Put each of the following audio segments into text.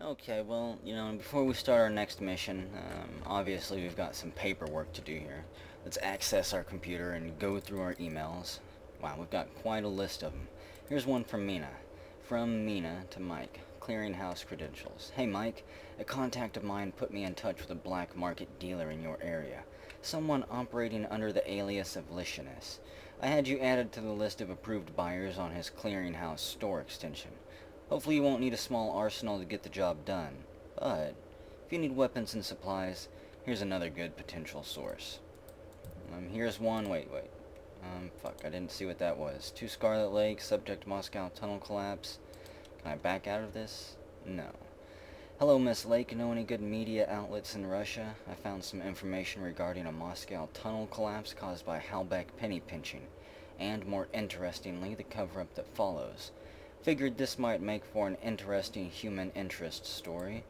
Okay, well, before we start our next mission, obviously we've got some paperwork to do here. Let's access our computer and go through our emails. Wow, we've got quite a list of them. Here's one from Mina. From Mina to Mike. Clearinghouse credentials. Hey Mike, a contact of mine put me in touch with a black market dealer in your area. Someone operating under the alias of Licinus. I had you added to the list of approved buyers on his clearinghouse store extension. Hopefully you won't need a small arsenal to get the job done, but if you need weapons and supplies, here's another good potential source. Here's one, wait. Fuck, I didn't see what that was. 2 Scarlet Lake, subject Moscow tunnel collapse. Can I back out of this? No. Hello, Miss Lake. Know any good media outlets in Russia? I found some information regarding a Moscow tunnel collapse caused by Halbech penny pinching, and more interestingly, the cover-up that follows. Figured this might make for an interesting human interest story.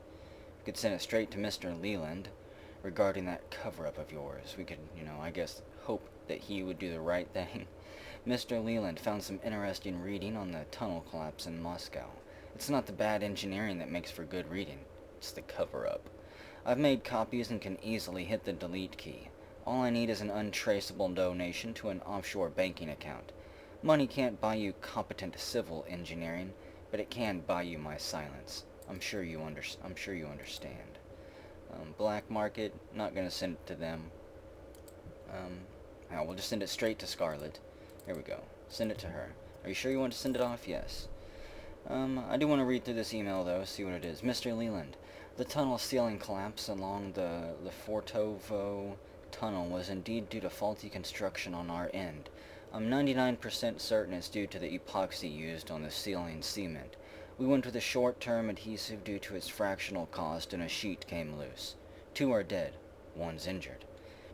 We could send it straight to Mr. Leland regarding that cover-up of yours. We could, I guess, hope that he would do the right thing. Mr. Leland found some interesting reading on the tunnel collapse in Moscow. It's not the bad engineering that makes for good reading. It's the cover-up. I've made copies and can easily hit the delete key. All I need is an untraceable donation to an offshore banking account. Money can't buy you competent civil engineering, but it can buy you my silence. I'm sure you understand. Black market, not gonna send it to them. We'll just send it straight to Scarlet. Here we go. Send it to her. Are you sure you want to send it off? Yes. I do want to read through this email, though, see what it is. Mr. Leland, the tunnel ceiling collapse along the Fortovo tunnel was indeed due to faulty construction on our end. I'm 99% certain it's due to the epoxy used on the ceiling cement. We went with a short-term adhesive due to its fractional cost, and a sheet came loose. 2 are dead. 1's injured.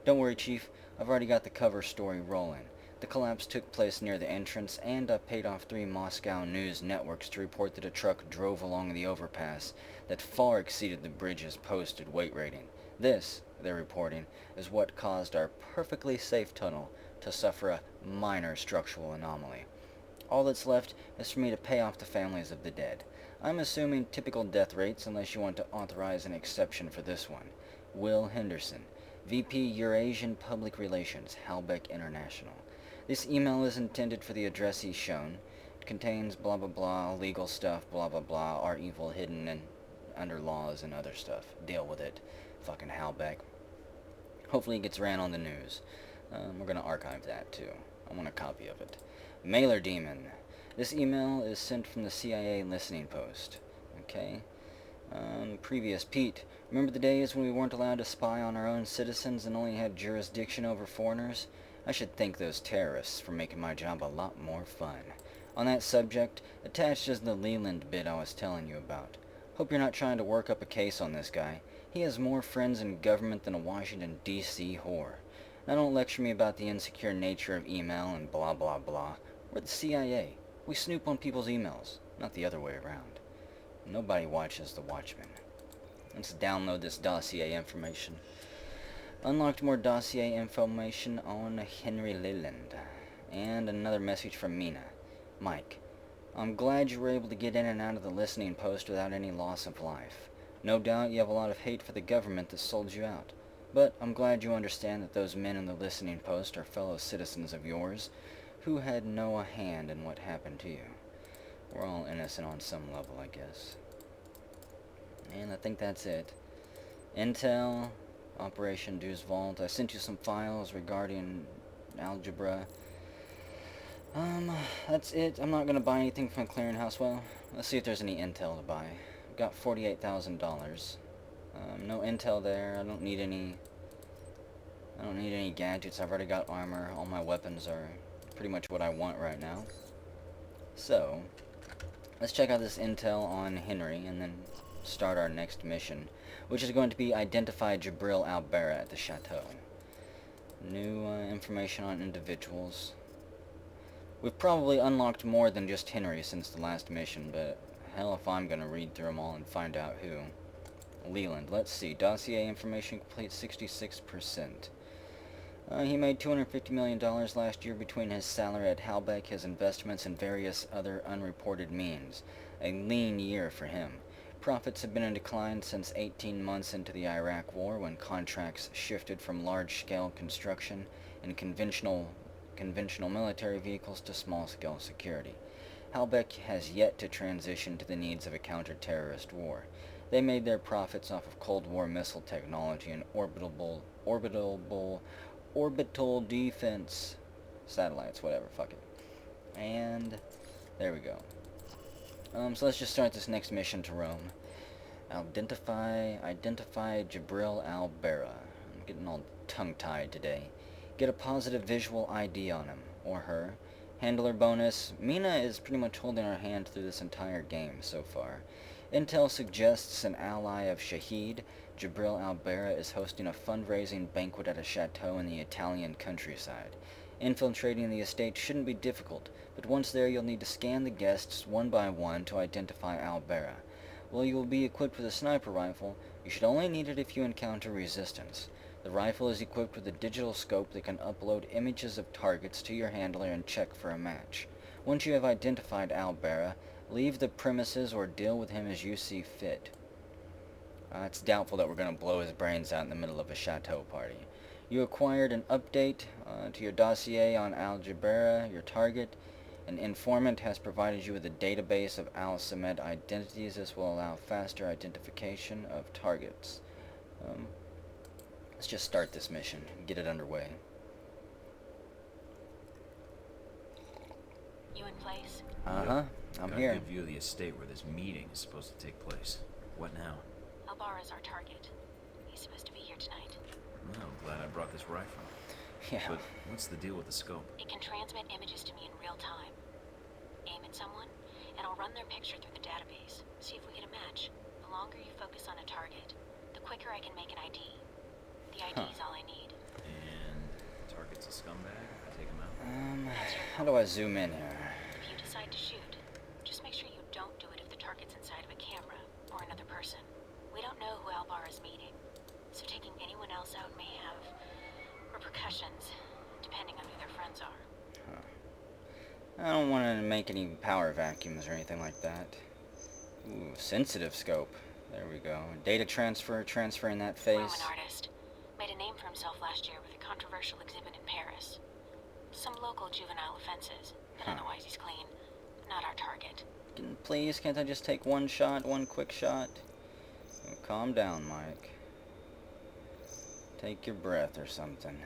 Don't worry, Chief. I've already got the cover story rolling. The collapse took place near the entrance, and I paid off 3 Moscow news networks to report that a truck drove along the overpass that far exceeded the bridge's posted weight rating. This, they're reporting, is what caused our perfectly safe tunnel to suffer a minor structural anomaly. All that's left is for me to pay off the families of the dead. I'm assuming typical death rates unless you want to authorize an exception for this one. Will Henderson, VP Eurasian Public Relations, Halbech International. This email is intended for the addressee shown. It contains blah blah blah, legal stuff, blah blah blah, our evil hidden and under laws and other stuff. Deal with it. Fucking Halbech. Hopefully it gets ran on the news. We're going to archive that too. I want a copy of it. Mailer Demon. This email is sent from the CIA listening post. Okay. Previous Pete. Remember the days when we weren't allowed to spy on our own citizens and only had jurisdiction over foreigners? I should thank those terrorists for making my job a lot more fun. On that subject, attached is the Leland bit I was telling you about. Hope you're not trying to work up a case on this guy. He has more friends in government than a Washington, D.C. whore. Now don't lecture me about the insecure nature of email and blah blah blah. We're the CIA. We snoop on people's emails, not the other way around. Nobody watches The Watchmen. Let's download this dossier information. Unlocked more dossier information on Henry Leland. And another message from Mina. Mike, I'm glad you were able to get in and out of the listening post without any loss of life. No doubt you have a lot of hate for the government that sold you out. But I'm glad you understand that those men in the listening post are fellow citizens of yours who had no hand in what happened to you. We're all innocent on some level, I guess. And I think that's it. Intel, Operation Deuce Vault. I sent you some files regarding algebra. That's it. I'm not gonna buy anything from Clearinghouse. Well, let's see if there's any intel to buy. I've got $48,000. No intel there. I don't need any gadgets. I've already got armor. All my weapons are pretty much what I want right now. So, let's check out this intel on Henry and then start our next mission, which is going to be identify Jabril Albera at the chateau. New information on individuals. We've probably unlocked more than just Henry since the last mission, but hell if I'm gonna read through them all and find out who. Leland, let's see. Dossier information complete 66%. He made $250 million last year between his salary at Halbech, his investments, and various other unreported means. A lean year for him. Profits have been in decline since 18 months into the Iraq War, when contracts shifted from large-scale construction and conventional military vehicles to small-scale security. Halbech has yet to transition to the needs of a counter-terrorist war. They made their profits off of Cold War missile technology and orbital defense satellites, whatever, fuck it. And there we go. So let's just start this next mission to Rome. Identify Jibril al-Bara. I'm getting all tongue-tied today. Get a positive visual ID on him, or her. Handler bonus. Mina is pretty much holding our hand through this entire game so far. Intel suggests an ally of Shahid. Jibril al-Bara is hosting a fundraising banquet at a chateau in the Italian countryside. Infiltrating the estate shouldn't be difficult, but once there you'll need to scan the guests one by one to identify al-Bara. While you will be equipped with a sniper rifle, you should only need it if you encounter resistance. The rifle is equipped with a digital scope that can upload images of targets to your handler and check for a match. Once you have identified al-Bara, leave the premises or deal with him as you see fit. It's doubtful that we're going to blow his brains out in the middle of a chateau party. You acquired an update to your dossier on al-Bara, your target. An informant has provided you with a database of al-Samed identities. This will allow faster identification of targets. Let's just start this mission and get it underway. You in place? Uh-huh. I'm Got here. a good view of the estate where this meeting is supposed to take place. What now? al-Bara's our target. He's supposed to be here tonight. Well, I'm glad I brought this rifle. Yeah. But what's the deal with the scope? It can transmit images to me in real time. Aim at someone, and I'll run their picture through the database. See if we get a match. The longer you focus on a target, the quicker I can make an ID. The ID is all I need. And the target's a scumbag? I take him out? How do I zoom in here? If you decide to shoot, just make sure you don't do it if the target's inside of a camera or another person. We don't know who al-Bara's meeting, so taking anyone else out may have repercussions, depending on who their friends are. I don't want to make any power vacuums or anything like that. Ooh, sensitive scope. There we go. Data transfer, transferring that face. Roman artist. Made a name for himself last year with a controversial exhibit in Paris. Some local juvenile offenses, but otherwise he's clean. Not our target. Please, can't I just take one shot, one quick shot? Oh, calm down, Mike. Take your breath or something.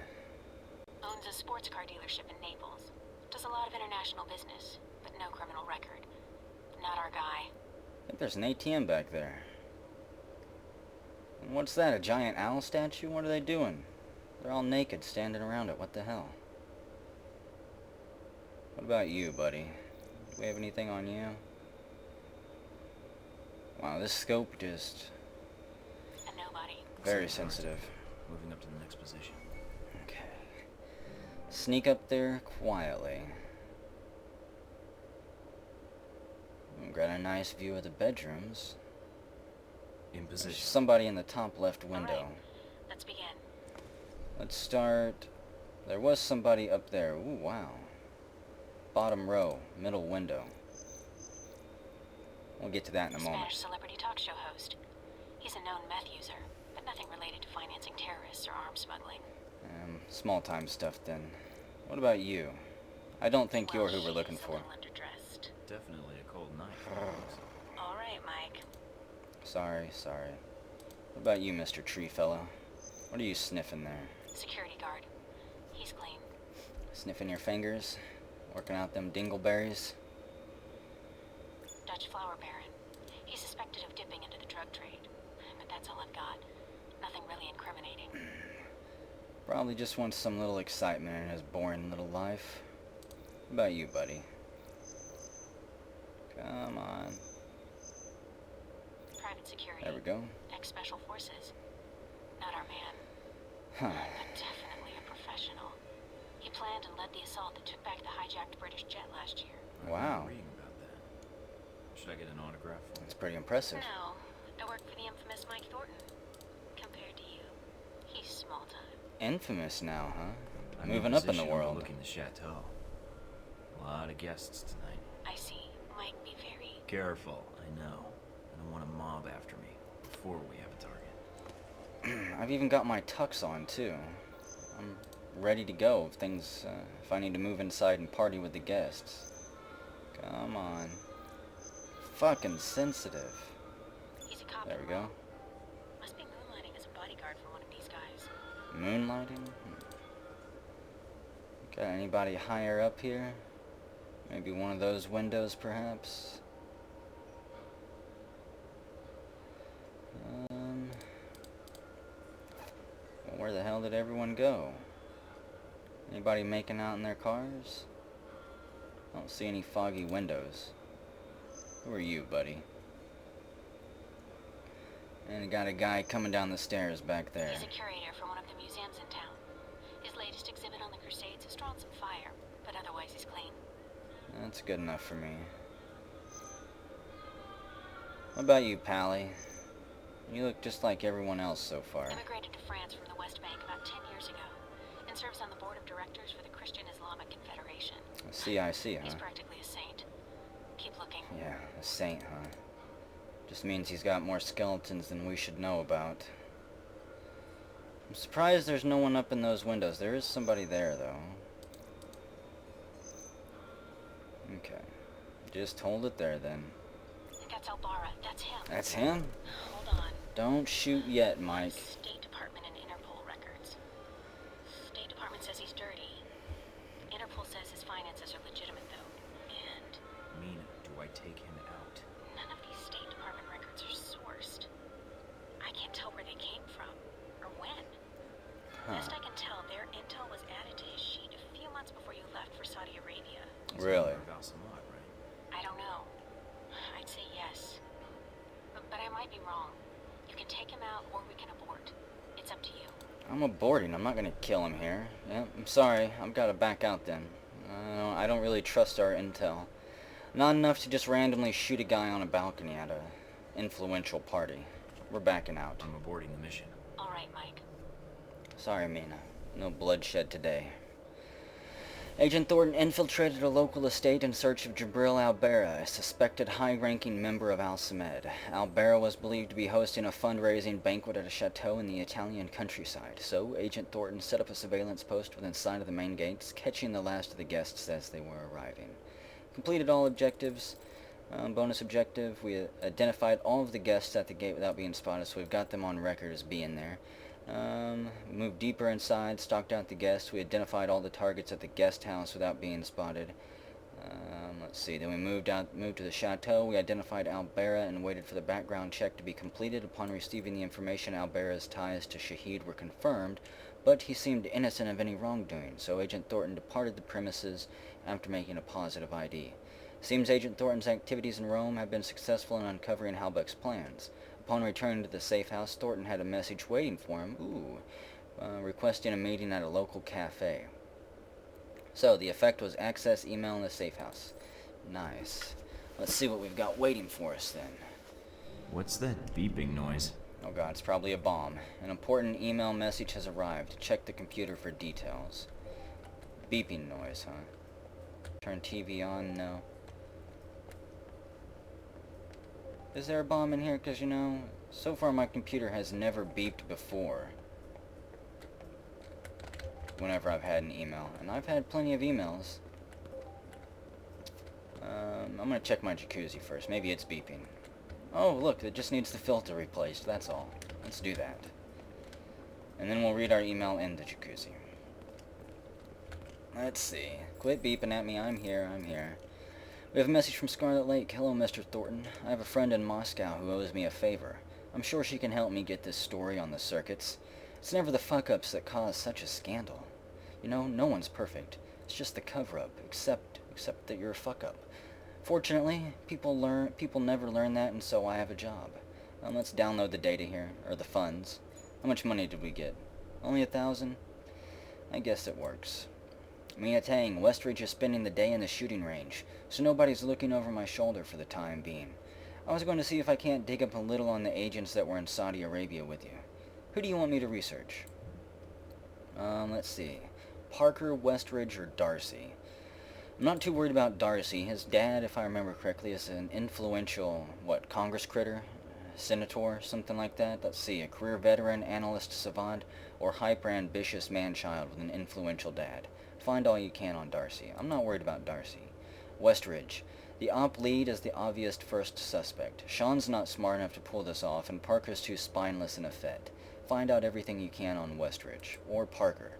Owns a sports car dealership in Naples. Does a lot of international business, but no criminal record. Not our guy. I think there's an ATM back there. And what's that, a giant owl statue? What are they doing? They're all naked, standing around it. What the hell? What about you, buddy? Do we have anything on you? Wow, this scope just... A nobody. very sensitive. Moving up to the next position. Okay. Sneak up there quietly. Got a nice view of the bedrooms. In There's position. somebody in the top left window. Alright, let's begin. Let's start... There was somebody up there. Ooh, wow. Bottom row, middle window. We'll get to that in a moment. Spanish celebrity talk show host. He's a known meth user, but nothing related to financing terrorists or arms smuggling. Small-time stuff then. What about you? I don't think you're who we're looking she's a for. little underdressed. Definitely a cold night. Alright, Mike. Sorry. What about you, Mr. Tree Fellow? What are you sniffing there? Security guard. He's clean. Sniffing your fingers? Working out them dingleberries? Dutch flower baron. He's suspected of dipping into the drug trade. But that's all I've got. Nothing really incriminating. Probably just wants some little excitement in his boring little life. What about you, buddy? Come on. Private security. There we go. Ex-special forces. Not our man. Huh. But definitely a professional. He planned and led the assault that took back the hijacked British jet last year. Wow. I'm reading about that. Should I get an autograph for That's him? pretty impressive. No, I work for the infamous Mike Thornton. Compared to you, he's small time. Infamous now, huh? I'm Moving up in the position world. overlooking the chateau. A lot of guests tonight. I see. Mike, be very... Careful, I know. I want a mob after me before we have a target. I've even got my tux on, too. I'm ready to go if I need to move inside and party with the guests. Come on. Fucking sensitive. He's a cop. There we go. Must be moonlighting as a bodyguard for one of these guys. Moonlighting? Got anybody higher up here? Maybe one of those windows, perhaps? Well, where the hell did everyone go? Anybody making out in their cars? I don't see any foggy windows. Who are you, buddy? And got a guy coming down the stairs back there. He's a curator for one of the museums in town. His latest exhibit on the Crusades has drawn some fire, but otherwise he's clean. That's good enough for me. What about you, Pally? You look just like everyone else so far. Immigrated to France from the West Bank about 10 years ago, and serves on the board of directors for the Christian Islamic Confederation. CIC, huh? He's practically a saint. Keep looking. Yeah, a saint, huh? Just means he's got more skeletons than we should know about. I'm surprised there's no one up in those windows. There is somebody there, though. Okay. Just hold it there, then. That's Albara. That's him. That's him? Hold on. Don't shoot yet, Mike. State Department and Interpol records. State Department says he's dirty. Interpol says his finances are legitimate, though. And Mina, do I take him out? none of these State Department records are sourced. I can't tell where they came from, or when. Best I can tell, their intel was added to his sheet a few months before you left for Saudi Arabia. He's Really? Umar Valsamad, right? I don't know. I'd say yes. But I might be wrong. You can take him out, or we can abort. It's up to you. I'm aborting. I'm not gonna kill him here. Yeah, I'm sorry. I've gotta back out then. I don't really trust our intel. Not enough to just randomly shoot a guy on a balcony at a influential party. We're backing out. I'm aborting the mission. All right, Mike. Sorry, Mina. No bloodshed today. Agent Thornton infiltrated a local estate in search of Jabril Albera, a suspected high-ranking member of Al-Samed. Albera was believed to be hosting a fundraising banquet at a chateau in the Italian countryside, so Agent Thornton set up a surveillance post within sight of the main gates, catching the last of the guests as they were arriving. Completed all objectives. Bonus objective, we identified all of the guests at the gate without being spotted, so we've got them on record as being there. Moved deeper inside, stalked out the guests. We identified all the targets at the guest house without being spotted. Let's see, then we moved to the chateau. We identified Albera and waited for the background check to be completed. Upon receiving the information, Albera's ties to Shahid were confirmed, but he seemed innocent of any wrongdoing, so Agent Thornton departed the premises after making a positive ID. Seems Agent Thornton's activities in Rome have been successful in uncovering Halbeck's plans. Upon returning to the safe house, Thornton had a message waiting for him, requesting a meeting at a local cafe. So, the effect was access email in the safe house. Nice. Let's see what we've got waiting for us then. What's that beeping noise? Oh god, it's probably a bomb. An important email message has arrived. Check the computer for details. Beeping noise, huh? Turn TV on? No. Is there a bomb in here? Because, you know, so far my computer has never beeped before. Whenever I've had an email. And I've had plenty of emails. I'm going to check my jacuzzi first. Maybe it's beeping. Oh, look, it just needs the filter replaced. That's all. Let's do that. And then we'll read our email in the jacuzzi. Let's see. Quit beeping at me. I'm here. I'm here. We have a message from Scarlet Lake. Hello, Mr. Thornton. I have a friend in Moscow who owes me a favor. I'm sure she can help me get this story on the circuits. It's never the fuck-ups that cause such a scandal. You know, no one's perfect. It's just the cover-up, except that you're a fuck-up. Fortunately, people never learn that, and so I have a job. Let's download the data here, or the funds. How much money did we get? Only 1,000? I guess it works. Mina Tang, Westridge is spending the day in the shooting range, so nobody's looking over my shoulder for the time being. I was going to see if I can't dig up a little on the agents that were in Saudi Arabia with you. Who do you want me to research? Let's see. Parker, Westridge, or Darcy? I'm not too worried about Darcy. His dad, if I remember correctly, is an influential, Congress critter? senator, something like that. Let's see, a career veteran, analyst savant, or hyper-ambitious man-child with an influential dad. Find all you can on Darcy. I'm not worried about Darcy. Westridge. The op lead is the obvious first suspect. Sean's not smart enough to pull this off, and Parker's too spineless and effete. Find out everything you can on Westridge. Or Parker.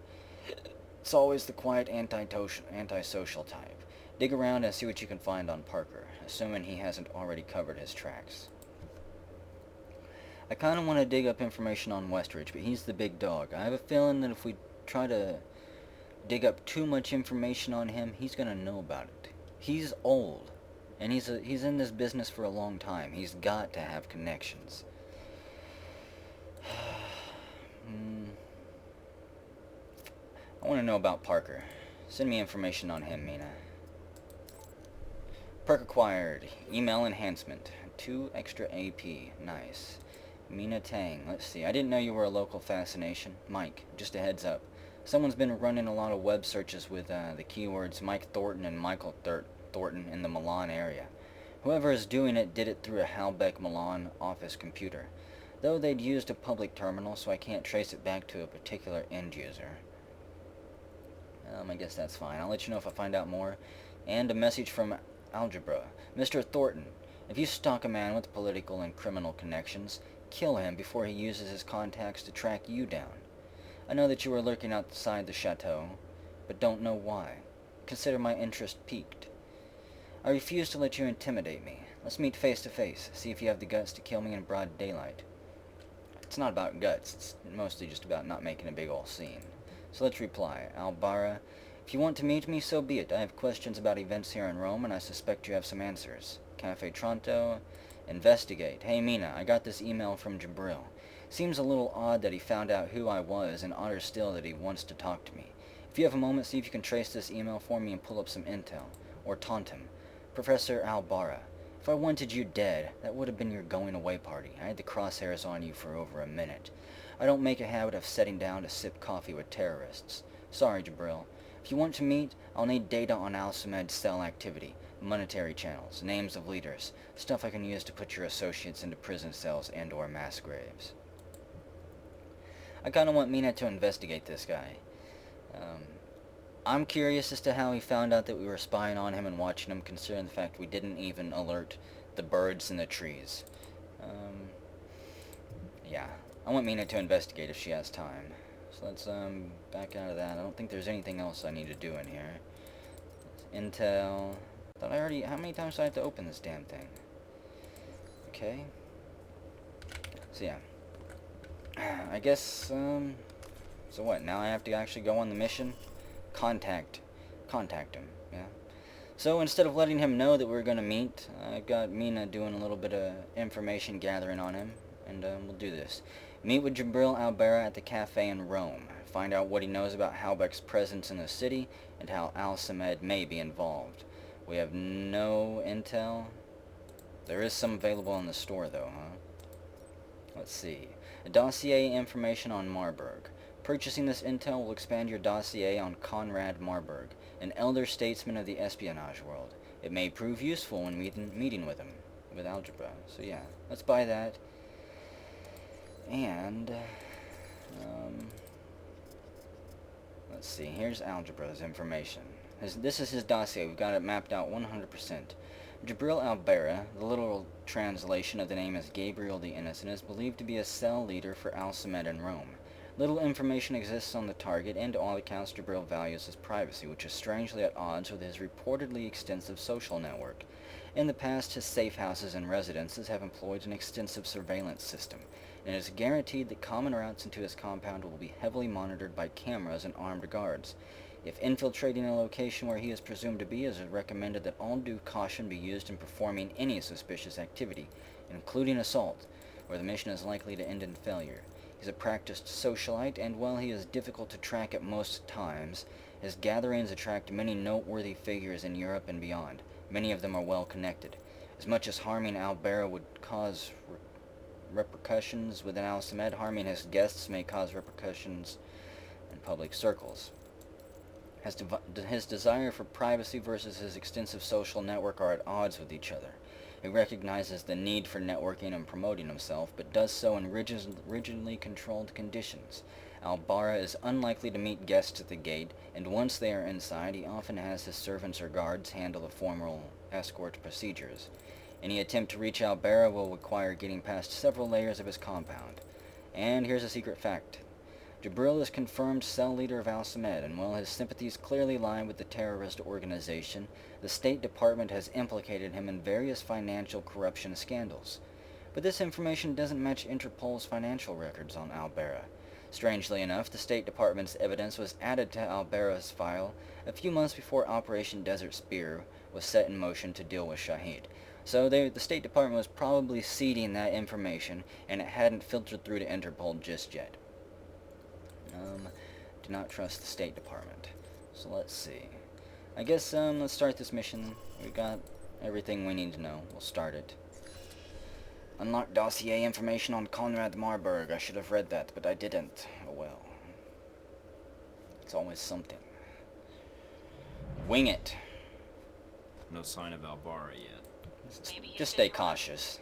It's always the quiet antisocial type. Dig around and see what you can find on Parker, assuming he hasn't already covered his tracks. I kind of want to dig up information on Westridge, but he's the big dog. I have a feeling that if we try to dig up too much information on him, he's going to know about it. He's old, and he's in this business for a long time. He's got to have connections. I want to know about Parker. Send me information on him, Mina. Perk acquired. Email enhancement. 2 extra AP. Nice. Mina Tang. Let's see. I didn't know you were a local fascination. Mike, just a heads up. Someone's been running a lot of web searches with the keywords Mike Thornton and Michael Thornton in the Milan area. Whoever is doing it did it through a Halbeck Milan office computer. Though they'd used a public terminal, so I can't trace it back to a particular end user. I guess that's fine. I'll let you know if I find out more. And a message from Algebra. Mr. Thornton, if you stalk a man with political and criminal connections, kill him before he uses his contacts to track you down. I know that you were lurking outside the chateau, but don't know why. Consider my interest piqued. I refuse to let you intimidate me. Let's meet face to face, see if you have the guts to kill me in broad daylight. It's not about guts, it's mostly just about not making a big ol' scene. So let's reply. Albara, if you want to meet me, so be it. I have questions about events here in Rome, and I suspect you have some answers. Cafe Tronto, investigate. Hey Mina, I got this email from Jabril. Seems a little odd that he found out who I was, and odder still that he wants to talk to me. If you have a moment, see if you can trace this email for me and pull up some intel. Or taunt him. Professor Albara, if I wanted you dead, that would have been your going-away party. I had the crosshairs on you for over a minute. I don't make a habit of sitting down to sip coffee with terrorists. Sorry, Jabril. If you want to meet, I'll need data on Al-Samed's cell activity, monetary channels, names of leaders, stuff I can use to put your associates into prison cells and or mass graves. I kind of want Mina to investigate this guy. I'm curious as to how he found out that we were spying on him and watching him, considering the fact we didn't even alert the birds in the trees. Yeah. I want Mina to investigate if she has time. So let's back out of that. I don't think there's anything else I need to do in here. Intel. Thought I already... How many times do I have to open this damn thing? Okay. So yeah. I guess, so what? Now I have to actually go on the mission? Contact him, yeah. So instead of letting him know that we're going to meet, I got Mina doing a little bit of information gathering on him, and we'll do this. Meet with Jabril Albara at the cafe in Rome. Find out what he knows about Halbeck's presence in the city, and how Al-Samed may be involved. We have no intel. There is some available in the store, though, huh? Let's see. A dossier information on Marburg. Purchasing this intel will expand your dossier on Conrad Marburg, an elder statesman of the espionage world. It may prove useful when meeting with him, with Algebra. So yeah, let's buy that. And, let's see, here's Algebra's information. This is his dossier. We've got it mapped out 100%. Jabril Albara, the literal translation of the name is Gabriel the Innocent, is believed to be a cell leader for Al-Samed in Rome. Little information exists on the target, and to all accounts Jabril values his privacy, which is strangely at odds with his reportedly extensive social network. In the past, his safe houses and residences have employed an extensive surveillance system, and it is guaranteed that common routes into his compound will be heavily monitored by cameras and armed guards. If infiltrating a location where he is presumed to be, it is recommended that all due caution be used in performing any suspicious activity, including assault, where the mission is likely to end in failure. He's a practiced socialite, and while he is difficult to track at most times, his gatherings attract many noteworthy figures in Europe and beyond. Many of them are well connected. As much as harming Albara would cause repercussions within Al-Samed, harming his guests may cause repercussions in public circles. His desire for privacy versus his extensive social network are at odds with each other. He recognizes the need for networking and promoting himself, but does so in rigidly controlled conditions. Albara is unlikely to meet guests at the gate, and once they are inside, he often has his servants or guards handle the formal escort procedures. Any attempt to reach Albara will require getting past several layers of his compound. And here's a secret fact. Jabril is confirmed cell leader of Al-Samed, and while his sympathies clearly lie with the terrorist organization, the State Department has implicated him in various financial corruption scandals. But this information doesn't match Interpol's financial records on Albara. Strangely enough, the State Department's evidence was added to Albara's file a few months before Operation Desert Spear was set in motion to deal with Shahid. So the State Department was probably seeding that information, and it hadn't filtered through to Interpol just yet. Do not trust the State Department. So let's see. I guess, let's start this mission. We got everything we need to know. We'll start it. Unlock dossier information on Conrad Marburg. I should have read that, but I didn't. Oh well. It's always something. Wing it. No sign of Albara yet. Just stay cautious.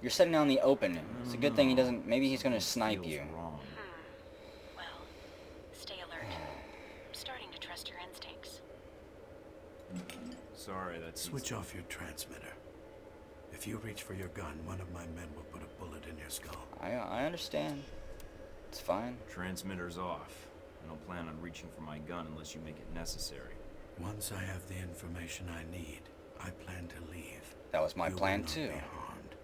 You're sitting out in the open. It's a good thing he doesn't... Maybe he's gonna snipe Feels you. wrong. Well, stay alert. I'm starting to trust your instincts. Sorry, that's Switch off your transmitter. If you reach for your gun, one of my men will put a bullet in your skull. I understand. It's fine. Transmitter's off. I don't plan on reaching for my gun unless you make it necessary. Once I have the information I need, I plan to leave. That was my You plan will not too. be harmed.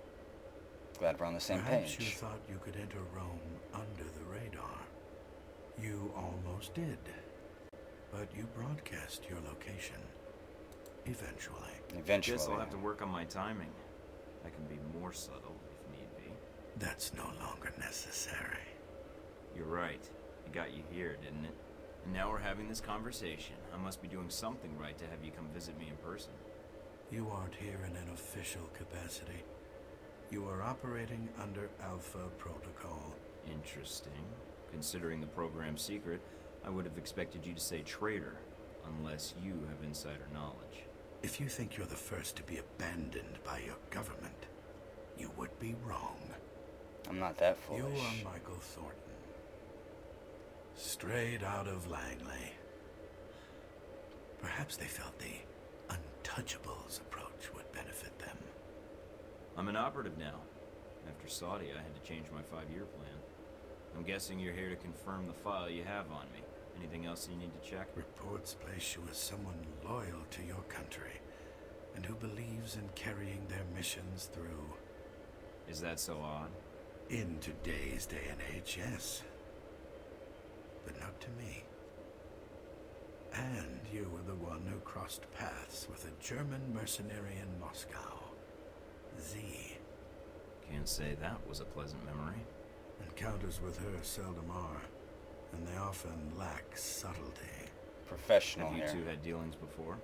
Glad we're on the same Perhaps page. you thought you could enter Rome under the radar. You almost did. But you broadcast your location. Eventually. Eventually. Guess I'll have to work on my timing. I can be more subtle if need be. That's no longer necessary. You're right. It got you here, didn't it? And now we're having this conversation. I must be doing something right to have you come visit me in person. You aren't here in an official capacity. You are operating under Alpha Protocol. Interesting. Considering the program's secret, I would have expected you to say traitor, unless you have insider knowledge. If you think you're the first to be abandoned by your government, you would be wrong. I'm not that foolish. You are Michael Thornton. Straight out of Langley. Perhaps they felt the Untouchables approach would benefit them. I'm an operative now. After Saudi, I had to change my 5-year plan. I'm guessing you're here to confirm the file you have on me. Anything else you need to check? Reports place you as someone loyal to your country and who believes in carrying their missions through. Is that so odd? In today's day and age, yes. But not to me. And you were the one who crossed paths with a German mercenary in Moscow. Z. Can't say that was a pleasant memory. Encounters with her seldom are, and they often lack subtlety. Professional Have you here. two had dealings before?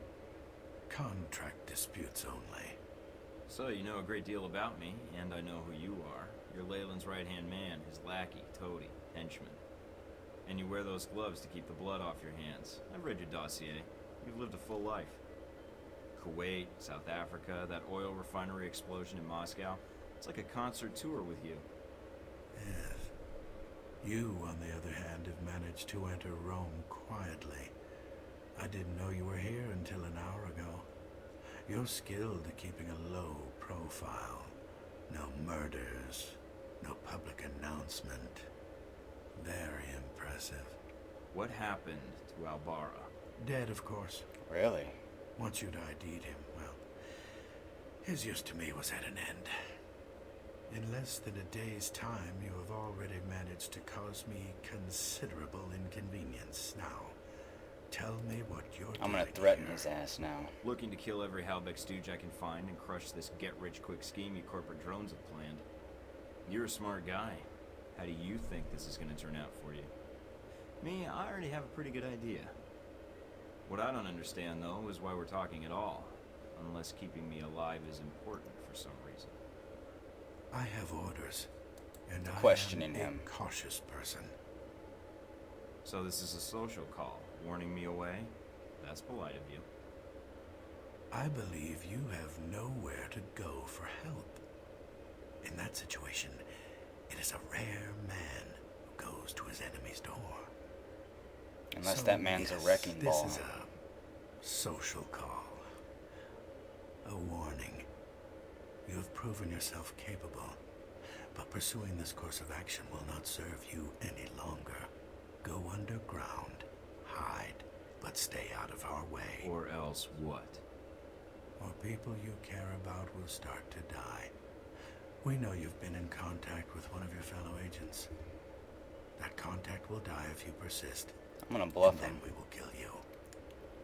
Contract disputes only. So you know a great deal about me, and I know who you are. You're Leyland's right-hand man, his lackey, toady, henchman. And you wear those gloves to keep the blood off your hands. I've read your dossier. You've lived a full life. Kuwait, South Africa, that oil refinery explosion in Moscow. It's like a concert tour with you. Yes. You, on the other hand, have managed to enter Rome quietly. I didn't know you were here until an hour ago. You're skilled at keeping a low profile. No murders, no public announcement. Very impressive. What happened to Albara? Dead, of course. Really? Once you'd ID'd him, well, his use to me was at an end. In less than a day's time, you have already managed to cause me considerable inconvenience. Now, tell me what you're I'm gonna doing threaten here. his ass now. Looking to kill every Halbeck stooge I can find and crush this get-rich-quick scheme you corporate drones have planned. You're a smart guy. How do you think this is going to turn out for you? Me, I already have a pretty good idea. What I don't understand, though, is why we're talking at all. Unless keeping me alive is important for some reason. I have orders, and I Questioning am him. a cautious person. So this is a social call, warning me away? That's polite of you. I believe you have nowhere to go for help. In that situation, it is a rare man who goes to his enemy's door. Unless So, that man's yes, a wrecking ball. This is a social call. A warning. You have proven yourself capable, but pursuing this course of action will not serve you any longer. Go underground. Hide, but stay out of our way. Or else what? Or people you care about will start to die. We know you've been in contact with one of your fellow agents. That contact will die if you persist. I'm gonna bluff and then him. we will kill you.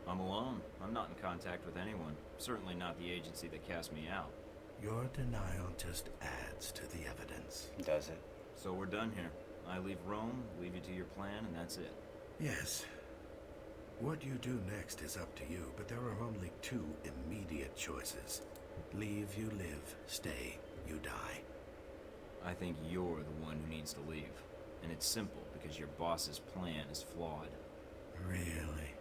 I'm alone. I'm not in contact with anyone. Certainly not the agency that cast me out. Your denial just adds to the evidence. Does it? So we're done here. I leave Rome, leave you to your plan, and that's it. Yes. What you do next is up to you, but there are only two immediate choices. Leave, you live. Stay, you die. I think you're the one who needs to leave. And it's simple, because your boss's plan is flawed. Really?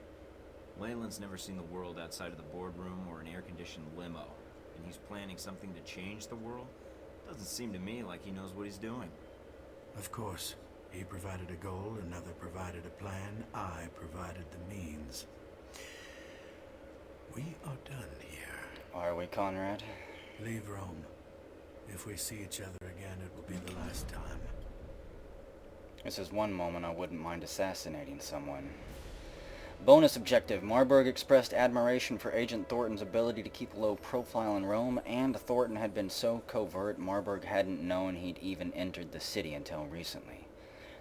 Leyland's never seen the world outside of the boardroom or an air-conditioned limo, and he's planning something to change the world? Doesn't seem to me like he knows what he's doing. Of course. He provided a goal, another provided a plan, I provided the means. We are done here. Are we, Conrad? Leave Rome. If we see each other again, it will be the last time. This is one moment I wouldn't mind assassinating someone. Bonus objective. Marburg expressed admiration for Agent Thornton's ability to keep a low profile in Rome, and Thornton had been so covert Marburg hadn't known he'd even entered the city until recently.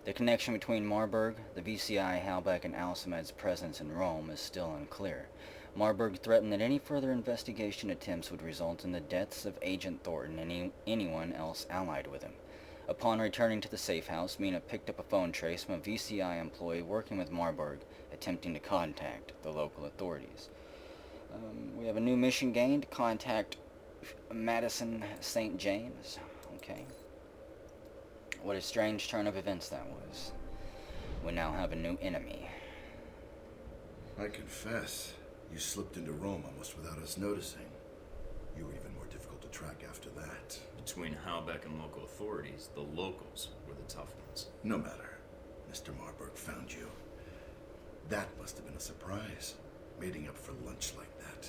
The connection between Marburg, the VCI, Halbeck, and Alcimed's presence in Rome is still unclear. Marburg threatened that any further investigation attempts would result in the deaths of Agent Thornton and anyone else allied with him. Upon returning to the safe house, Mina picked up a phone trace from a VCI employee working with Marburg, attempting to contact the local authorities. We have a new mission gained. Contact Madison St. James. Okay. What a strange turn of events that was. We now have a new enemy. I confess, you slipped into Rome almost without us noticing. You were even more difficult to track after that. Between Halbeck and local authorities, the locals were the tough ones. No matter. Mr. Marburg found you. That must have been a surprise, mating up for lunch like that.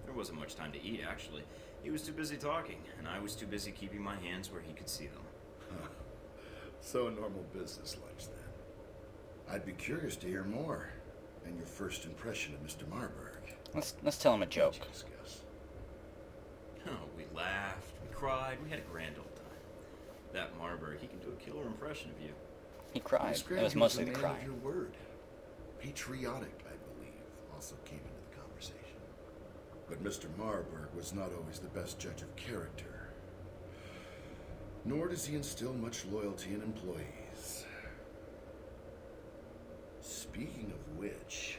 There wasn't much time to eat, actually. He was too busy talking, and I was too busy keeping my hands where he could see them. Huh. So a normal business lunch, then. I'd be curious to hear more, and your first impression of Mr. Marburg. Let's tell him a joke. What'd you discuss? Oh, we laughed, we cried, we had a grand old time. That Marburg, he can do a killer impression of you. He cried. Described It was you mostly as a the man crying. of your word. Patriotic, I believe, also came into the conversation. But Mr. Marburg was not always the best judge of character. Nor does he instill much loyalty in employees. Speaking of which,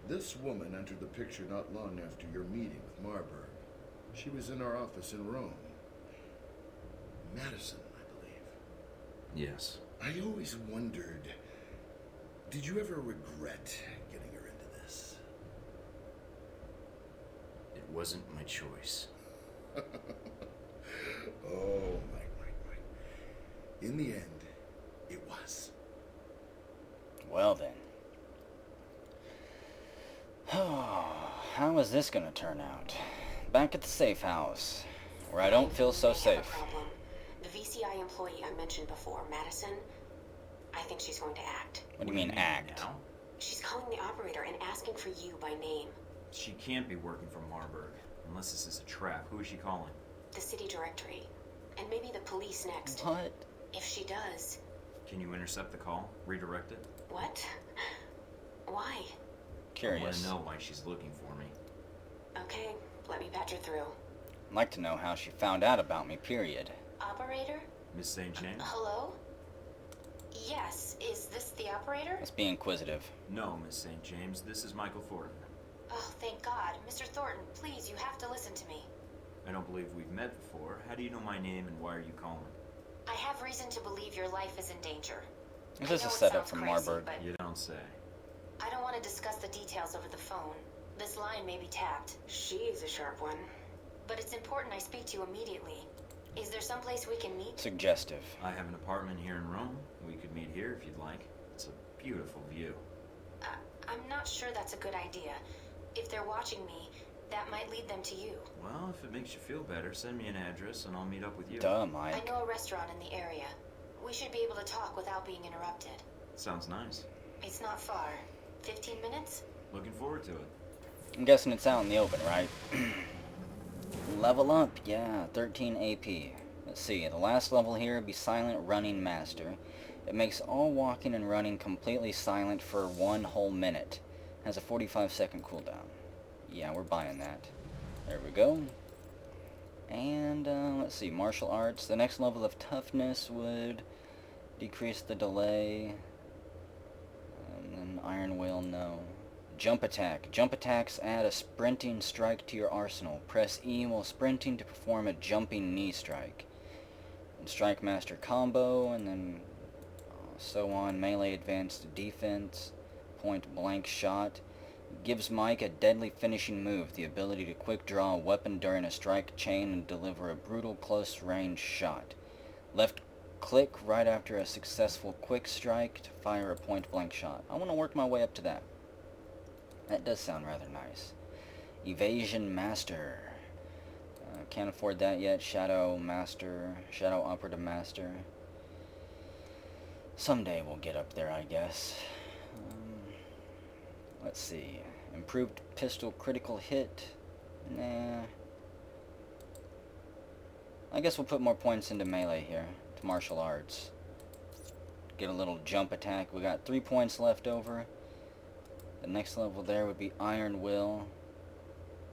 this woman entered the picture not long after your meeting with Marburg. She was in our office in Rome. Madison, I believe. Yes. I always wondered, did you ever regret getting her into this? It wasn't my choice. Oh, Mike. In the end, it was. Well then. How is this gonna turn out? Back at the safe house, where I don't feel so I have a safe. problem. The VCI employee I mentioned before, Madison, I think she's going to act. What do you mean act? Now? She's calling the operator and asking for you by name. She can't be working for Marburg. Unless this is a trap. Who is she calling? The city directory. And maybe the police next. What? If she does. Can you intercept the call? Redirect it? What? Why? I want Curious. to know why she's looking for me. Okay, let me patch her through. I'd like to know how she found out about me, period. Operator? Miss St. James? Hello? Yes, is this the operator? Let's be inquisitive. No, Miss St. James. This is Michael Thornton. Oh, thank God. Mr. Thornton, please, you have to listen to me. I don't believe we've met before. How do you know my name and why are you calling? I have reason to believe your life is in danger. Is I this know a it setup sounds from crazy, Marburg? but You don't say. I don't want to discuss the details over the phone. This line may be tapped. She's a sharp one. But it's important I speak to you immediately. Is there someplace we can meet? Suggestive. I have an apartment here in Rome. We could meet here if you'd like. It's a beautiful view. I'm not sure that's a good idea. If they're watching me, that might lead them to you. Well, if it makes you feel better, send me an address and I'll meet up with you. Duh, I Mike. know a restaurant in the area. We should be able to talk without being interrupted. Sounds nice. It's not far. 15 minutes? Looking forward to it. I'm guessing it's out in the open, right? Level up, yeah, 13 AP. Let's see, the last level here would be Silent Running Master. It makes all walking and running completely silent for 1 whole minute. Has a 45-second cooldown. Yeah, we're buying that. There we go. And, let's see, Martial Arts. The next level of toughness would decrease the delay. And then Iron Will, no. Jump attack. Jump attacks add a sprinting strike to your arsenal. Press E while sprinting to perform a jumping knee strike. And Strike Master combo, and then so on. Melee advanced defense. Point blank shot. Gives Mike a deadly finishing move, the ability to quick draw a weapon during a strike chain and deliver a brutal close range shot. Left click right after a successful quick strike to fire a point blank shot. I want to work my way up to that. That does sound rather nice. Evasion Master. Can't afford that yet. Shadow Master. Shadow Operative Master. Someday we'll get up there, I guess. Let's see. Improved pistol critical hit. Nah. I guess we'll put more points into melee here. To martial arts. Get a little jump attack. We got 3 points left over. The next level there would be Iron Will.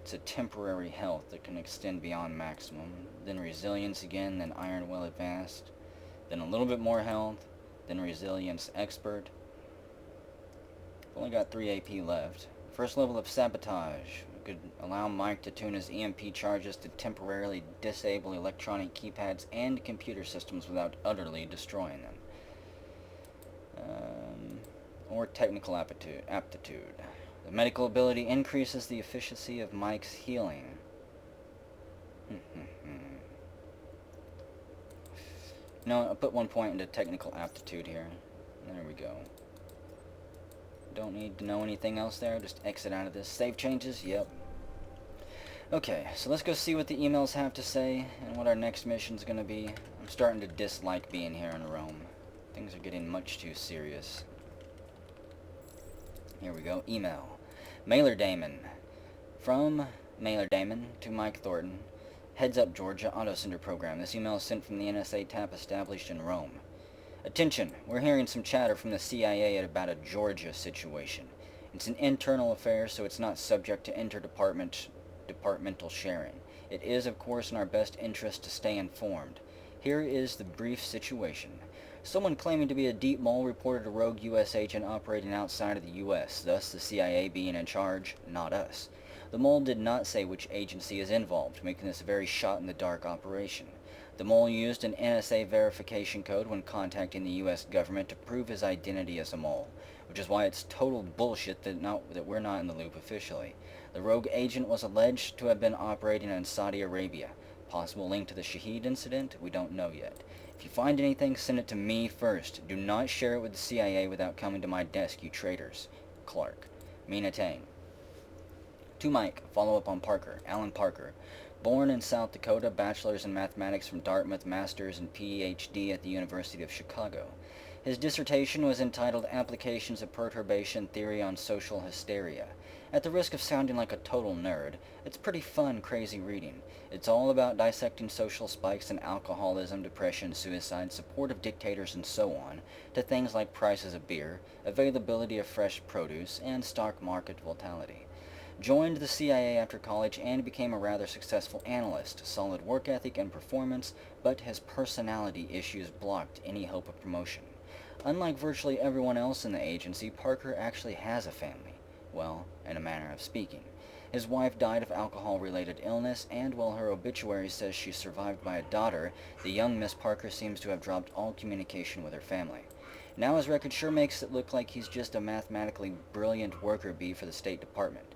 It's a temporary health that can extend beyond maximum. Then Resilience again, then Iron Will Advanced. Then a little bit more health. Then Resilience Expert. Only got 3 AP left. First level of Sabotage. We could allow Mike to tune his EMP charges to temporarily disable electronic keypads and computer systems without utterly destroying them. Or Technical Aptitude. The medical ability increases the efficiency of Mike's healing. No, I'll put 1 point into Technical Aptitude here. There we go. Don't need to know anything else there. Just exit out of this. Save changes? Yep. Okay, so let's go see what the emails have to say and what our next mission's gonna be. I'm starting to dislike being here in Rome. Things are getting much too serious. Here we go. Email. Mailer Damon. From Mailer Damon to Mike Thornton. Heads up, Georgia. Autosender program. This email is sent from the NSA TAP established in Rome. Attention. We're hearing some chatter from the CIA about a Georgia situation. It's an internal affair, so it's not subject to interdepartmental sharing. It is, of course, in our best interest to stay informed. Here is the brief situation. Someone claiming to be a deep mole reported a rogue U.S. agent operating outside of the U.S., thus the CIA being in charge, not us. The mole did not say which agency is involved, making this a very shot-in-the-dark operation. The mole used an NSA verification code when contacting the U.S. government to prove his identity as a mole, which is why it's total bullshit that we're not in the loop officially. The rogue agent was alleged to have been operating in Saudi Arabia. Possible link to the Shaheed incident? We don't know yet. If you find anything, send it to me first. Do not share it with the CIA without coming to my desk, you traitors. Clark. Mina Tang. To Mike, follow-up on Parker. Alan Parker. Born in South Dakota, bachelor's in mathematics from Dartmouth, master's and PhD at the University of Chicago. His dissertation was entitled Applications of Perturbation Theory on Social Hysteria. At the risk of sounding like a total nerd, it's pretty fun, crazy reading. It's all about dissecting social spikes in alcoholism, depression, suicide, support of dictators, and so on, to things like prices of beer, availability of fresh produce, and stock market volatility. Joined the CIA after college and became a rather successful analyst, solid work ethic and performance, but his personality issues blocked any hope of promotion. Unlike virtually everyone else in the agency, Parker actually has a family. Well, in a manner of speaking. His wife died of alcohol-related illness, and while her obituary says she's survived by a daughter, the young Miss Parker seems to have dropped all communication with her family. Now his record sure makes it look like he's just a mathematically brilliant worker bee for the State Department.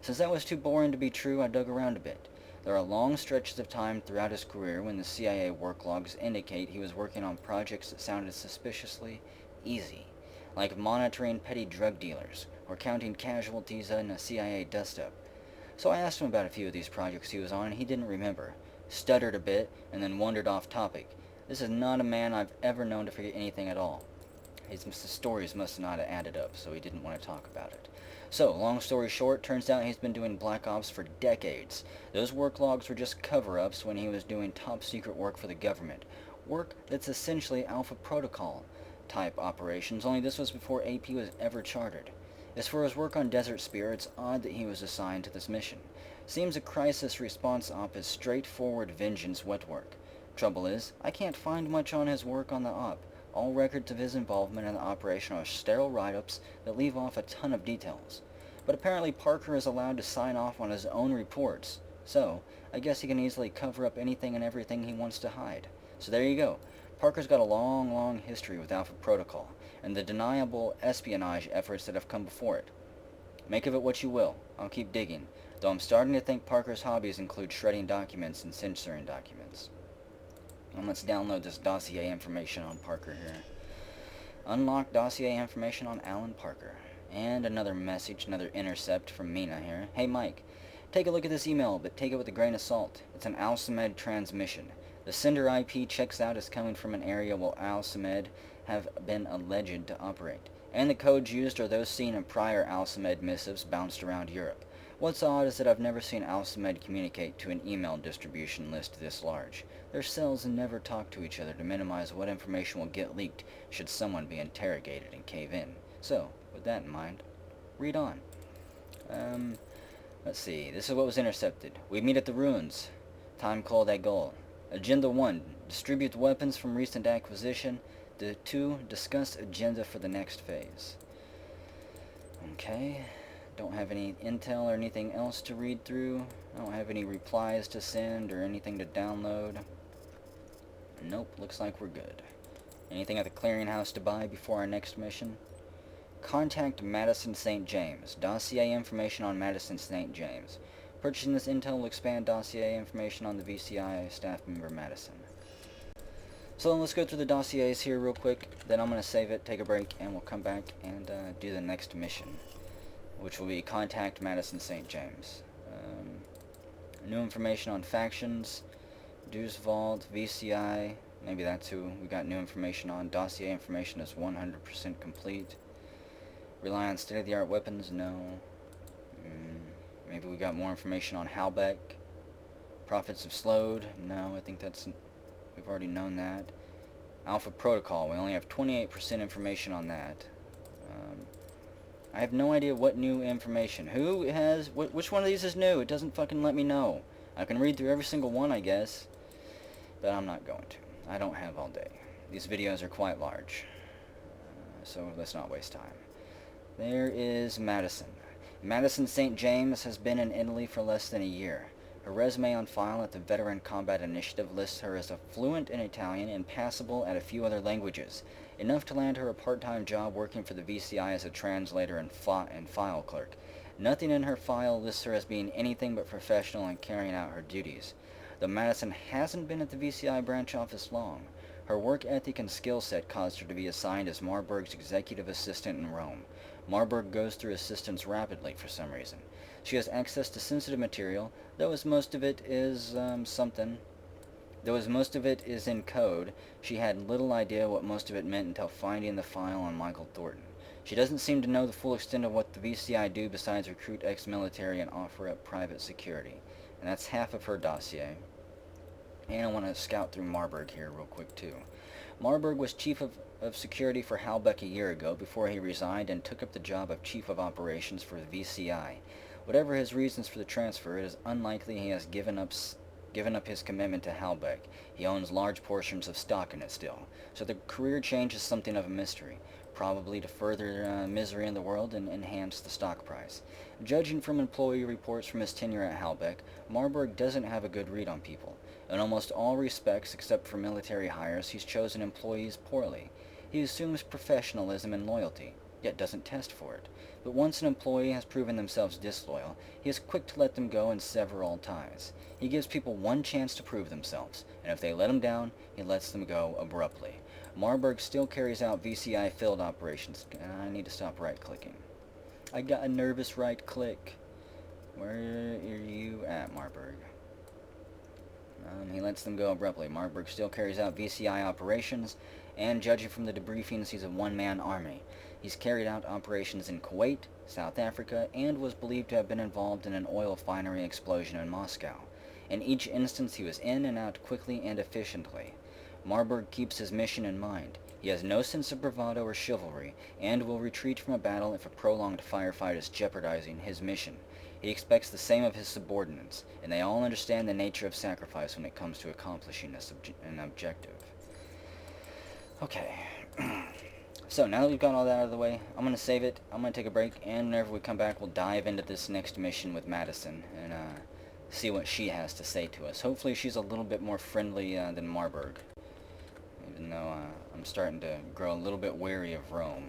Since that was too boring to be true, I dug around a bit. There are long stretches of time throughout his career when the CIA work logs indicate he was working on projects that sounded suspiciously easy, like monitoring petty drug dealers or counting casualties in a CIA dust-up. So I asked him about a few of these projects he was on, and he didn't remember, stuttered a bit, and then wandered off topic. This is not a man I've ever known to forget anything at all. His stories must not have added up, so he didn't want to talk about it. So, long story short, turns out he's been doing Black Ops for decades. Those work logs were just cover-ups when he was doing top-secret work for the government. Work that's essentially Alpha Protocol type operations, only this was before AP was ever chartered. As for his work on Desert Spear, it's odd that he was assigned to this mission. Seems a crisis response op is straightforward vengeance wet work. Trouble is, I can't find much on his work on the op. All records of his involvement in the operation are sterile write-ups that leave off a ton of details. But apparently Parker is allowed to sign off on his own reports, so I guess he can easily cover up anything and everything he wants to hide. So there you go. Parker's got a long, long history with Alpha Protocol, and the deniable espionage efforts that have come before it. Make of it what you will. I'll keep digging, though I'm starting to think Parker's hobbies include shredding documents and censoring documents. And let's download this dossier information on Parker here. Unlock dossier information on Alan Parker. And another message, another intercept from Mina here. Hey Mike, take a look at this email, but take it with a grain of salt. It's an Al-Samed transmission. The sender IP checks out as coming from an area where Al-Samed have been alleged to operate. And the codes used are those seen in prior Al-Samed missives bounced around Europe. What's odd is that I've never seen Al-Samed communicate to an email distribution list this large. Their cells never talk to each other to minimize what information will get leaked should someone be interrogated and cave in. So, with that in mind, read on. Let's see. This is what was intercepted. We meet at the ruins. Time called a goal. Agenda 1. Distribute weapons from recent acquisition. 2. Discuss agenda for the next phase. Okay. Don't have any intel or anything else to read through. I don't have any replies to send or anything to download. Nope, looks like we're good. Anything at the clearinghouse to buy before our next mission? Contact Madison St. James. Dossier information on Madison St. James. Purchasing this intel will expand dossier information on the VCI staff member Madison. So let's go through the dossiers here real quick. Then I'm going to save it, take a break, and we'll come back and do the next mission, which will be contact Madison St. James. New information on factions, Deuce Vault, VCI, maybe that's who we got new information on. Dossier information is 100% complete. Rely on state-of-the-art weapons, no. Maybe we got more information on Halbeck. Profits have slowed, no, I think we've already known that. Alpha Protocol, we only have 28% information on that. I have no idea what new information. Who has... which one of these is new? It doesn't fucking let me know. I can read through every single one, I guess. But I'm not going to. I don't have all day. These videos are quite large. So let's not waste time. There is Madison. Madison St. James has been in Italy for less than a year. Her resume on file at the Veteran Combat Initiative lists her as a fluent in Italian and passable at a few other languages, enough to land her a part-time job working for the VCI as a translator and file clerk. Nothing in her file lists her as being anything but professional in carrying out her duties. Though Madison hasn't been at the VCI branch office long, her work ethic and skill set caused her to be assigned as Marburg's executive assistant in Rome. Marburg goes through assistants rapidly for some reason. She has access to sensitive material, though as most of it is in code. She had little idea what most of it meant until finding the file on Michael Thornton. She doesn't seem to know the full extent of what the VCI do besides recruit ex-military and offer up private security. And that's half of her dossier. And I want to scout through Marburg here real quick too. Marburg was chief of security for Halbeck a year ago before he resigned and took up the job of chief of operations for the VCI. Whatever his reasons for the transfer, it is unlikely he has given up his commitment to Halbeck. He owns large portions of stock in it still, so the career change is something of a mystery, probably to further misery in the world and enhance the stock price. Judging from employee reports from his tenure at Halbeck, Marburg doesn't have a good read on people. In almost all respects, except for military hires, he's chosen employees poorly. He assumes professionalism and loyalty. yet doesn't test for it. But once an employee has proven themselves disloyal, he is quick to let them go and sever all ties. He gives people one chance to prove themselves, and if they let him down, he lets them go abruptly. Marburg still carries out VCI field operations. I need to stop right-clicking. I got a nervous right-click. Where are you at, Marburg? He lets them go abruptly. Marburg still carries out VCI operations, and judging from the debriefings, he's a one-man army. He's carried out operations in Kuwait, South Africa, and was believed to have been involved in an oil refinery explosion in Moscow. In each instance, he was in and out quickly and efficiently. Marburg keeps his mission in mind. He has no sense of bravado or chivalry, and will retreat from a battle if a prolonged firefight is jeopardizing his mission. He expects the same of his subordinates, and they all understand the nature of sacrifice when it comes to accomplishing an objective. Okay. So, now that we've got all that out of the way, I'm going to save it, I'm going to take a break, and whenever we come back, we'll dive into this next mission with Madison, and see what she has to say to us. Hopefully she's a little bit more friendly than Marburg, even though I'm starting to grow a little bit wary of Rome.